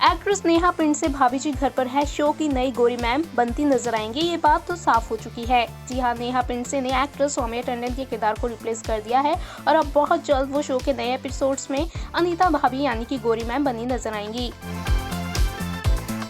Actress Neha पिंडसे भाभी जी घर पर है शो की नई गोरी मैम बनती नजर आएंगी, ये बात तो साफ हो चुकी है। जी हाँ, नेहा पिंडसे ने एक्ट्रेस सौम्या टंडन के किरदार को रिप्लेस कर दिया है और अब बहुत जल्द वो शो के नए एपिसोड्स में अनीता भाभी यानी कि गोरी मैम बनी नजर आएंगी।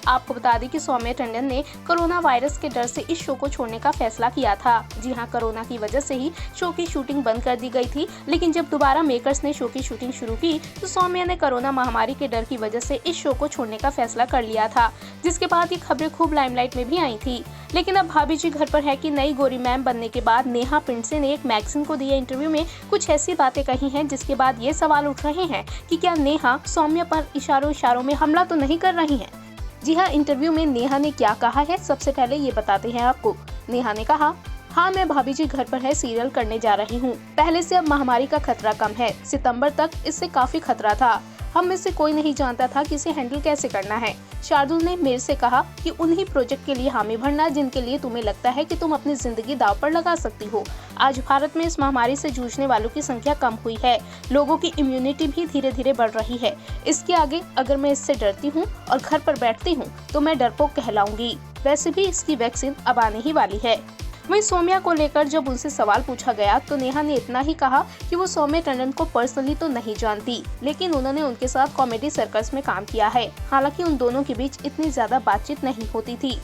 आपको बता दें कि सौम्या टंडन ने कोरोना वायरस के डर से इस शो को छोड़ने का फैसला किया था। जी हां, कोरोना की वजह से ही शो की शूटिंग बंद कर दी गई थी, लेकिन जब दोबारा मेकर्स ने शो की शूटिंग शुरू की तो सौम्या ने कोरोना महामारी के डर की वजह से इस शो को छोड़ने का फैसला कर लिया था, जिसके बाद ये खबरें खूब लाइमलाइट में भी आई थी। लेकिन अब भाभी जी घर पर है कि नई गोरी मैम बनने के बाद नेहा पिंडसे ने एक मैगजीन को दिए इंटरव्यू में कुछ ऐसी बातें कही हैं, जिसके बाद ये सवाल उठ रहे हैं कि क्या नेहा सौम्या पर इशारों में हमला तो नहीं कर रही हैं। जी हाँ, इंटरव्यू में नेहा ने क्या कहा है, सबसे पहले ये बताते हैं आपको। नेहा ने कहा, हाँ मैं भाभी जी घर पर है सीरियल करने जा रही हूँ। पहले से अब महामारी का खतरा कम है, सितंबर तक इससे काफी खतरा था। हम में से कोई नहीं जानता था कि इसे हैंडल कैसे करना है। शार्दुल ने मेरे से कहा कि उन्हीं प्रोजेक्ट के लिए हामी भरना जिनके लिए तुम्हें लगता है कि तुम अपनी जिंदगी दांव पर लगा सकती हो। आज भारत में इस महामारी से जूझने वालों की संख्या कम हुई है, लोगों की इम्यूनिटी भी धीरे धीरे बढ़ रही है। इसके आगे अगर मैं इससे डरती हूँ और घर पर बैठती हूँ तो मैं डरपोक कहलाऊंगी। वैसे भी इसकी वैक्सीन अब आने ही वाली है। वहीं सौम्या को लेकर जब उनसे सवाल पूछा गया तो नेहा ने इतना ही कहा कि वो सौम्या टंडन को पर्सनली तो नहीं जानती, लेकिन उन्होंने उनके साथ कॉमेडी सर्कस में काम किया है। हालांकि उन दोनों के बीच इतनी ज्यादा बातचीत नहीं होती थी।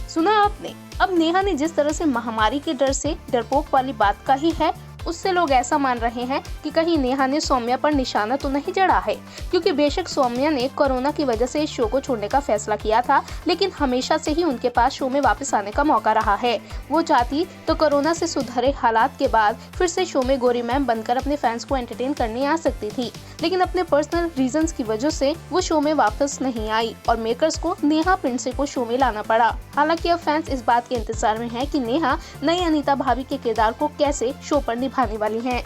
सुना आपने, अब नेहा ने जिस तरह से महामारी के डर से डरपोक वाली बात कही है, उससे लोग ऐसा मान रहे हैं कि कहीं नेहा ने सौम्या पर निशाना तो नहीं जड़ा है, क्योंकि बेशक सौम्या ने कोरोना की वजह से इस शो को छोड़ने का फैसला किया था, लेकिन हमेशा से ही उनके पास शो में वापस आने का मौका रहा है। वो चाहती तो कोरोना से सुधरे हालात के बाद फिर से शो में गोरी मैम बनकर अपने फैंस को एंटरटेन करने आ सकती थी, लेकिन अपने पर्सनल रीजंस की वजह से वो शो में वापस नहीं आई और मेकर्स को नेहा पिंडसे को शो में लाना पड़ा। हालांकि अब फैंस इस बात के इंतजार में हैं कि नेहा नई अनीता भाभी के किरदार को कैसे शो पर निभाने वाली हैं।